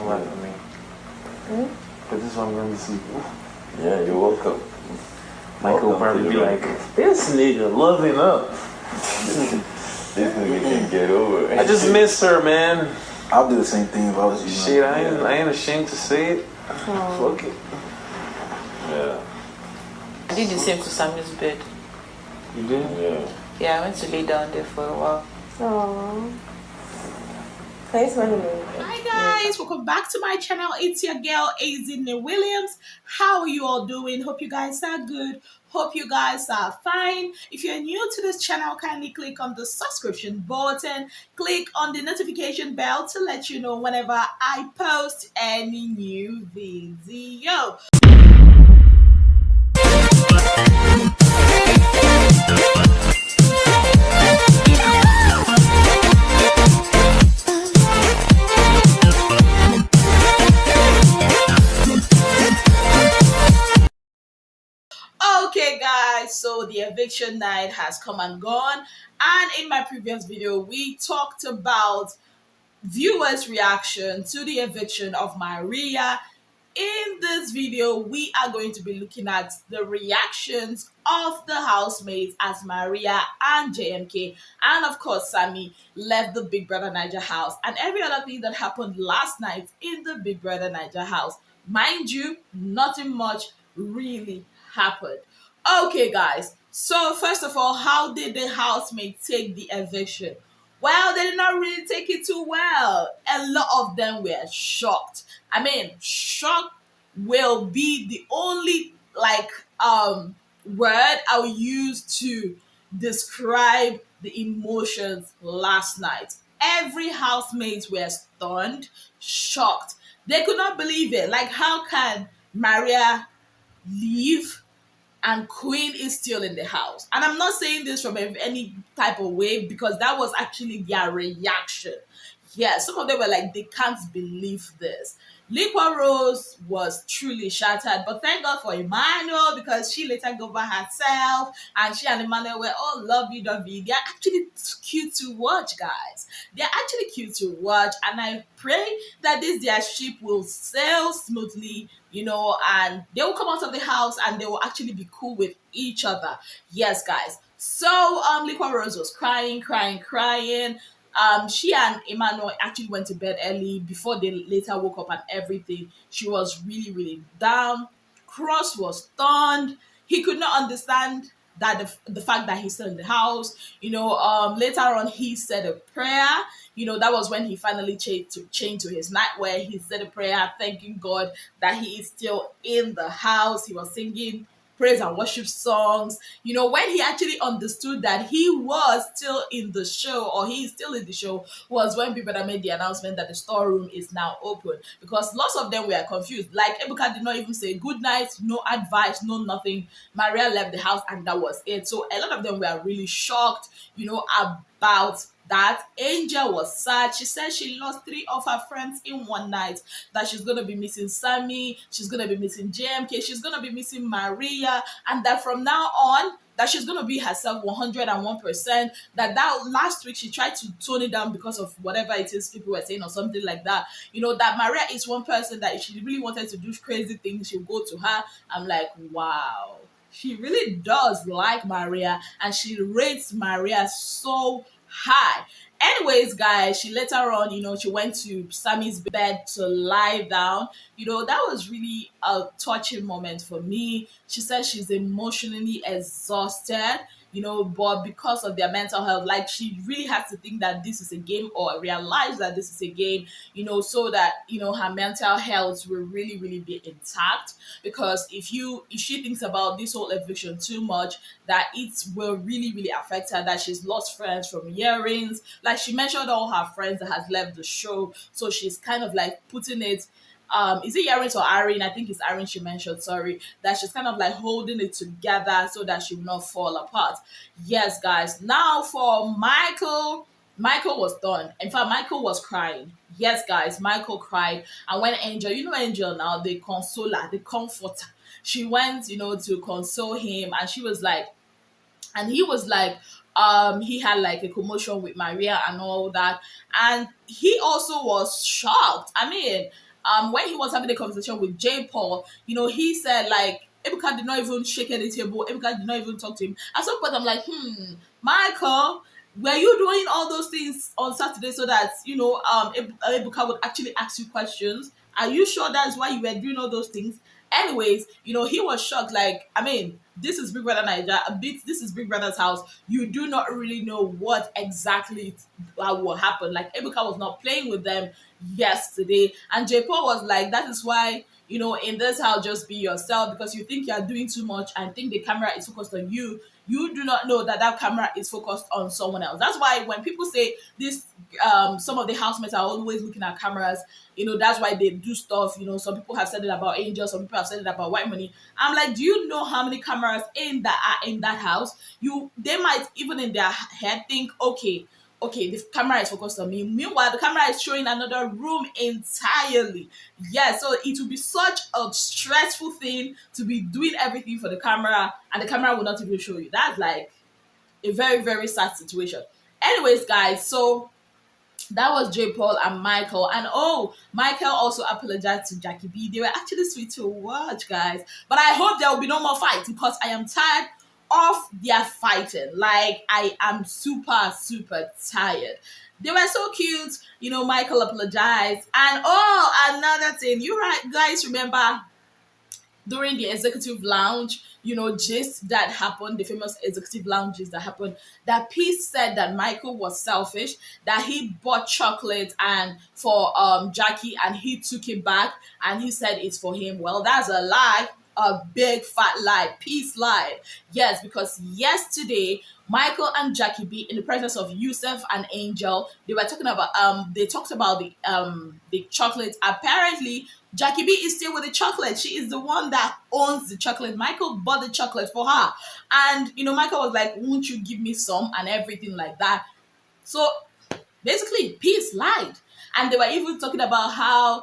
what I mean. But this one I'm going to sleep. Yeah, you're welcome. Michael will probably be like, this nigga loving up. This nigga can get over it. I just miss her, man. I'll do the same thing if I was you. Shit, I ain't ashamed to say it. Fuck it. Yeah. I did the same to Sammy's bed. You did? Yeah. Yeah, I went to lay down there for a while. Aww. Thanks for having me. Hi guys, welcome back to my channel. It's your girl Azine Williams. How are you all doing? Hope you guys are good. Hope you guys are fine. If you're new to this channel, kindly click on the subscription button. Click on the notification bell to let you know whenever I post any new video. Okay guys, so the eviction night has come and gone, and in my previous video we talked about viewers' reaction to the eviction of Maria. In this video we are going to be looking at the reactions of the housemates as Maria and JMK and of course Sammy left the Big Brother Naija house and every other thing that happened last night in the Big Brother Naija house. Mind you, nothing much really happened. Okay guys, so first of all, how did the housemates take the eviction? Well, they did not really take it too well. A lot of them were shocked. I mean, shock will be the only word I will use to describe the emotions last night. Every housemate were stunned, shocked. They could not believe it. Like, how can Maria leave and Queen is still in the house? And I'm not saying this from any type of way because that was actually their reaction. Yeah, some of them were like, they can't believe this. Liqua Rose was truly shattered, but thank God for Emmanuel because she later got by herself and she and Emmanuel were all lovey-dovey. They're actually cute to watch, guys. They're actually cute to watch, and I pray that this their ship will sail smoothly, you know, and they will come out of the house and they will actually be cool with each other. Yes, guys. So Liqua Rose was crying. She and Emmanuel actually went to bed early before they later woke up and everything. She was really down. Cross was stunned. He could not understand that the fact that he's still in the house. You know, later on he said a prayer. You know, that was when he finally changed to his nightwear. He said a prayer thanking God that he is still in the house. He was singing praise and worship songs. You know, when he actually understood that he was still in the show, or he is still in the show, was when people made the announcement that the storeroom is now open, because lots of them were confused. Like, Ebuka did not even say good night, no advice, no nothing. Maria left the house and that was it. So a lot of them were really shocked, you know, about that. Angel was sad. She said she lost 3 of her friends in one night, that she's going to be missing Sammy, she's going to be missing JMK, she's going to be missing Maria, and that from now on, that she's going to be herself 101%, that last week she tried to tone it down because of whatever it is people were saying or something like that. You know, that Maria is one person that if she really wanted to do crazy things, she'll go to her. I'm like, wow. She really does like Maria and she rates Maria so high. Anyways, guys, she later on, you know, she went to Sammy's bed to lie down. You know, that was really a touching moment for me. She said she's emotionally exhausted, you know, but because of their mental health, like, she really has to think that this is a game, or realize that this is a game, you know, so that, you know, her mental health will really be intact. Because if she thinks about this whole eviction too much, that it will really affect her, that she's lost friends from earrings. Like, she mentioned all her friends that has left the show, so she's kind of like putting it, is it earrings or Irene? I think it's Irene she mentioned, sorry, that she's kind of like holding it together so that she will not fall apart. Yes, guys. Now for Michael was done. In fact, Michael was crying. Yes, guys, Michael cried. And when Angel, you know Angel now, the consoler, the comforter, she went, you know, to console him, and she was like, and he was like, he had like a commotion with Maria and all that, and he also was shocked. I mean, when he was having a conversation with J. Paul, he said like Ebuka did not even shake any table. Ebuka did not even talk to him. At some point, I'm like, Michael, were you doing all those things on Saturday so that Ebuka would actually ask you questions? Are you sure that's why you were doing all those things? Anyways, he was shocked. Like, I mean, this is Big Brother Nigeria. This is Big Brother's house. You do not really know what exactly will happen. Like, Ebuka was not playing with them yesterday, and J. Paul was like, that is why in this house, just be yourself, because you think you are doing too much and think the camera is focused on you. You do not know that camera is focused on someone else. That's why when people say this, some of the housemates are always looking at cameras. That's why they do stuff. Some people have said it about Angel. Some people have said it about White Money. I'm like, do you know how many cameras are in that house? They might even in their head think, okay, the camera is focused on me. Meanwhile, the camera is showing another room entirely. Yeah, so it will be such a stressful thing to be doing everything for the camera, and the camera will not even show you. That's like a very, very sad situation. Anyways, guys, so that was J. Paul and Michael. And Michael also apologized to Jackie B. They were actually sweet to watch, guys. But I hope there will be no more fights, because I am tired of their fighting. Like, I am super, super tired. They were so cute. Michael apologized. And another thing, guys remember during the executive lounge, gist that happened, the famous executive lounges that happened, that Pete said that Michael was selfish, that he bought chocolate and for Jackie, and he took it back and he said it's for him. Well, that's a lie. A big fat lie. Peace lie. Yes, because yesterday Michael and Jackie B, in the presence of Yusuf and Angel, they talked about the chocolate. Apparently Jackie B is still with the chocolate. She is the one that owns the chocolate. Michael bought the chocolate for her, and Michael was like, won't you give me some, and everything like that. So basically Peace lied. And they were even talking about how,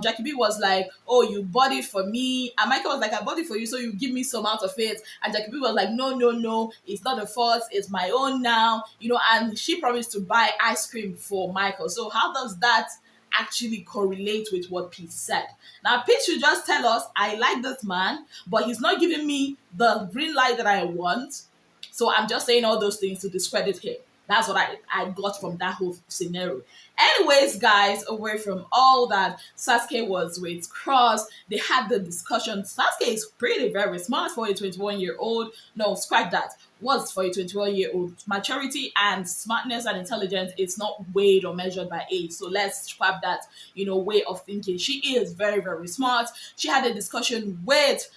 Jackie B was like, oh, you bought it for me. And Michael was like, I bought it for you, so you give me some out of it. And Jackie B was like, no, it's not a fault. It's my own now. And she promised to buy ice cream for Michael. So how does that actually correlate with what Pete said? Now, Pete should just tell us, I like this man, but he's not giving me the green light that I want. So I'm just saying all those things to discredit him. That's what I got from that whole scenario. Anyways, guys, away from all that, Sasuke was with Cross. They had the discussion. Sasuke is pretty very smart for a 21-year-old. No, scratch that. Was for a 21-year-old. Maturity and smartness and intelligence is not weighed or measured by age. So let's scrap that, way of thinking. She is very, very smart. She had a discussion with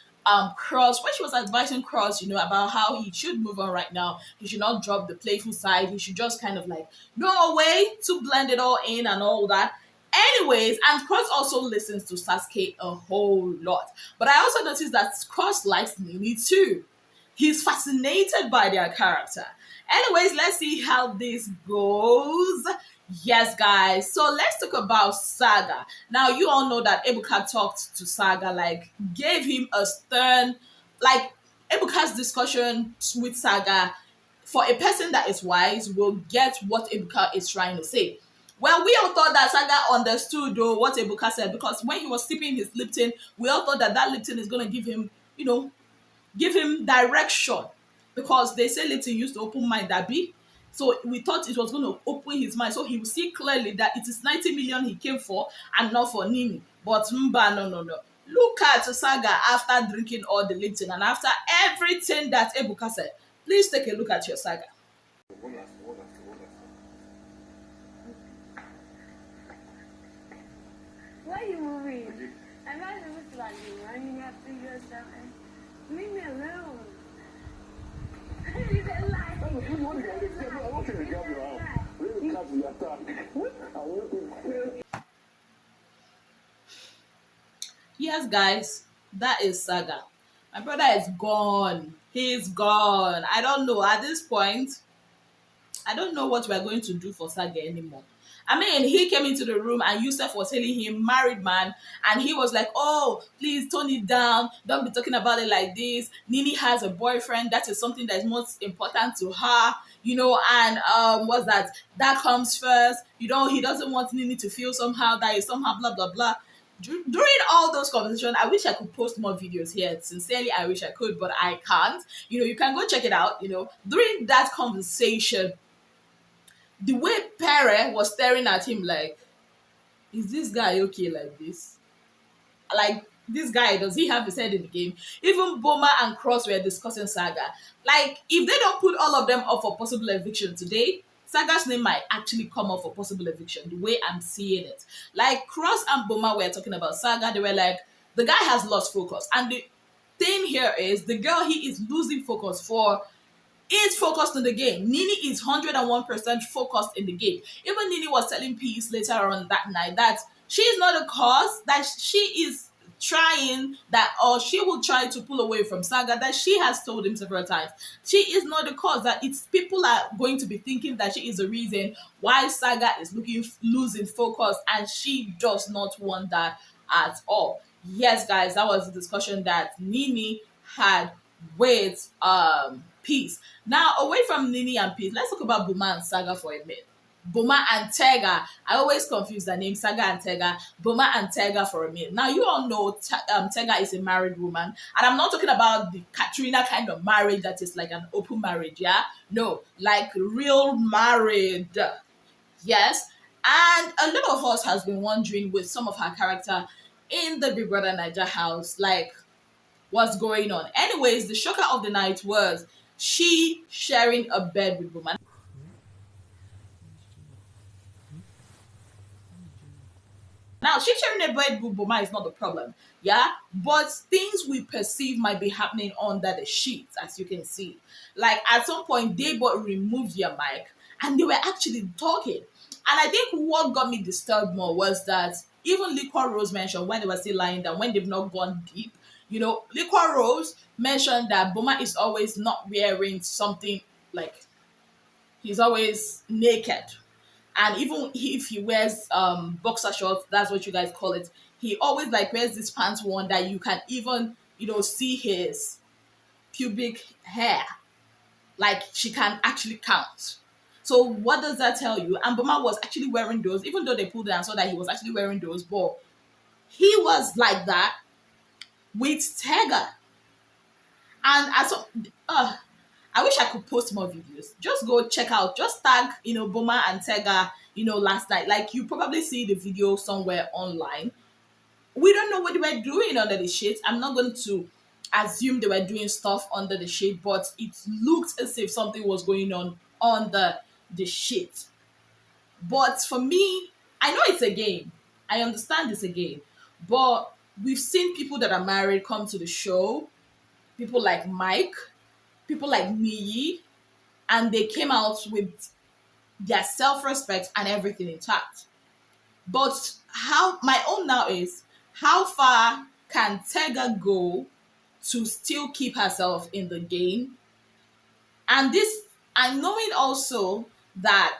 Cross, when she was advising Cross, about how he should move on right now. He should not drop the playful side. He should just kind of like know a way to blend it all in and all that. Anyways, and Cross also listens to Sasuke a whole lot. But I also noticed that Cross likes Nini too. He's fascinated by their character. Anyways, let's see how this goes. Yes, guys. So let's talk about Saga. Now, you all know that Ebuka talked to Saga, like, gave him a stern, like, Ebuka's discussion with Saga, for a person that is wise, will get what Ebuka is trying to say. Well, we all thought that Saga understood, though, what Ebuka said, because when he was sipping his Lipton, we all thought that Lipton is going to give him, give him direction, because they say Lipton used to open mind, that be. So we thought it was going to open his mind, so he will see clearly that it is 90 million he came for and not for Nini. But no. Look at Saga after drinking all the Lipton and after everything that Ebuka said. Please take a look at your Saga. Why are you moving? I'm not supposed to like you running after you or something. Leave me alone. You didn't lie. Yes, guys, that is Saga. My brother is gone. He's gone. I don't know. At this point, I don't know what we're going to do for Saga anymore. I mean, he came into the room and Yusuf was telling him, married man, and he was like, oh, please tone it down. Don't be talking about it like this. Nini has a boyfriend. That is something that is most important to her, and what's that? That comes first. He doesn't want Nini to feel somehow, that is somehow blah, blah, blah. during all those conversations, I wish I could post more videos here. Sincerely, I wish I could, but I can't. You can go check it out. During that conversation, the way Pere was staring at him like, is this guy okay like this? Like, this guy, does he have his head in the game? Even Boma and Cross were discussing Saga. Like, if they don't put all of them up for possible eviction today, Saga's name might actually come up for possible eviction, the way I'm seeing it. Like, Cross and Boma were talking about Saga. They were like, the guy has lost focus. And the thing here is, the girl he is losing focus for is focused on the game. Nini is 101% focused in the game. Even Nini was telling Peace later on that night that she is not a cause, that she is trying that, or she will try to pull away from Saga, that she has told him several times. She is not the cause, that it's people are going to be thinking that she is the reason why Saga is losing focus, and she does not want that at all. Yes, guys, that was the discussion that Nini had with Peace. Now, away from Nini and Peace, let's talk about Boma and Saga for a minute. Boma and Tega. I always confuse the name Saga and Tega. Boma and Tega for a minute. Now, you all know Tega is a married woman. And I'm not talking about the Katrina kind of marriage that is like an open marriage, yeah? No, like real married. Yes. And a lot of us has been wondering with some of her character in the Bbnaija house, like, what's going on. Anyways, the shocker of the night was she sharing a bed with Boma. Now, she sharing a bed with Boma is not the problem, yeah? But things we perceive might be happening under the sheets, as you can see. Like, at some point, they both removed their mic, and they were actually talking. And I think what got me disturbed more was that even Liquor Rose mentioned when they were still lying down, when they've not gone deep, Liquor Rose mentioned that Boma is always not wearing something, like, he's always naked. And even if he wears boxer shorts, that's what you guys call it, he always like wears this pants one that you can even see his pubic hair, like she can actually count. So what does that tell you? And Boma was actually wearing those, even though they pulled it and saw that he was actually wearing those, but he was like that with Tega. And I wish I could post more videos. Just go check out, just tag, Boma and Tega, last night. Like, you probably see the video somewhere online. We don't know what they were doing under the shade. I'm not going to assume they were doing stuff under the shade, but it looked as if something was going on under the shade. But for me, I know it's a game. I understand it's a game. But we've seen people that are married come to the show. People like Mike, people like Niyi, and they came out with their self-respect and everything intact. But my own now is, how far can Tega go to still keep herself in the game? And knowing also that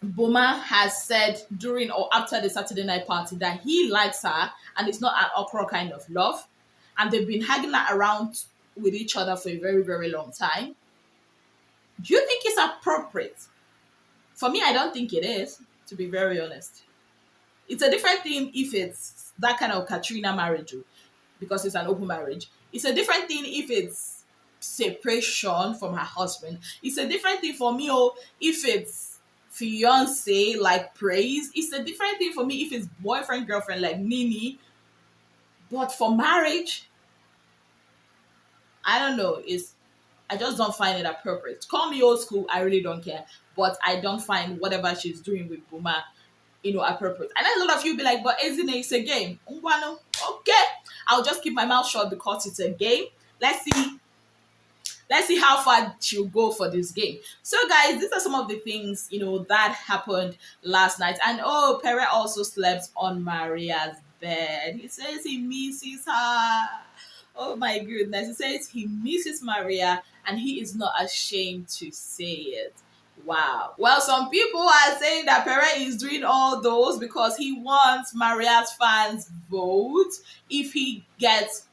Boma has said during or after the Saturday night party that he likes her and it's not an okra kind of love, and they've been hanging around with each other for a very, very long time. Do you think it's appropriate? For me, I don't think it is, to be very honest. It's a different thing if it's that kind of Katrina marriage, because it's an open marriage. It's a different thing if it's separation from her husband. It's a different thing for me, if it's fiance like Praise. It's a different thing for me if it's boyfriend, girlfriend like Nini. But for marriage, I don't know. I just don't find it appropriate. Call me old school, I really don't care. But I don't find whatever she's doing with Boma, appropriate. And then a lot of you be like, but isn't it a game? Okay. I'll just keep my mouth shut because it's a game. Let's see how far she'll go for this game. So guys, these are some of the things, that happened last night. And Pere also slept on Maria's bed. He says he misses her. Oh my goodness. He says he misses Maria and he is not ashamed to say it. Wow. Well, some people are saying that Pere is doing all those because he wants Maria's fans' vote if he gets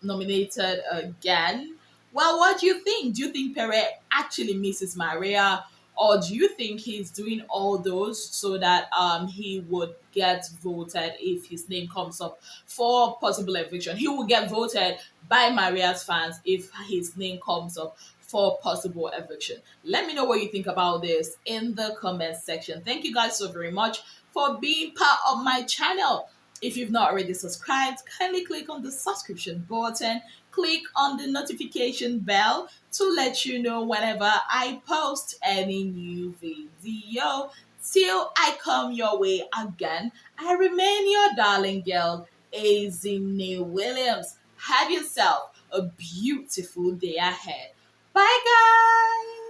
nominated again. Well, what do you think? Do you think Pere actually misses Maria? Or do you think he's doing all those so that he would get voted if his name comes up for possible eviction? He will get voted by Maria's fans if his name comes up for possible eviction. Let me know what you think about this in the comment section. Thank you guys so very much for being part of my channel. If you've not already subscribed, kindly click on the subscription button, click on the notification bell to let you know whenever I post any new video. Till I come your way again, I remain your darling girl, Azine Williams. Have yourself a beautiful day ahead. Bye, guys.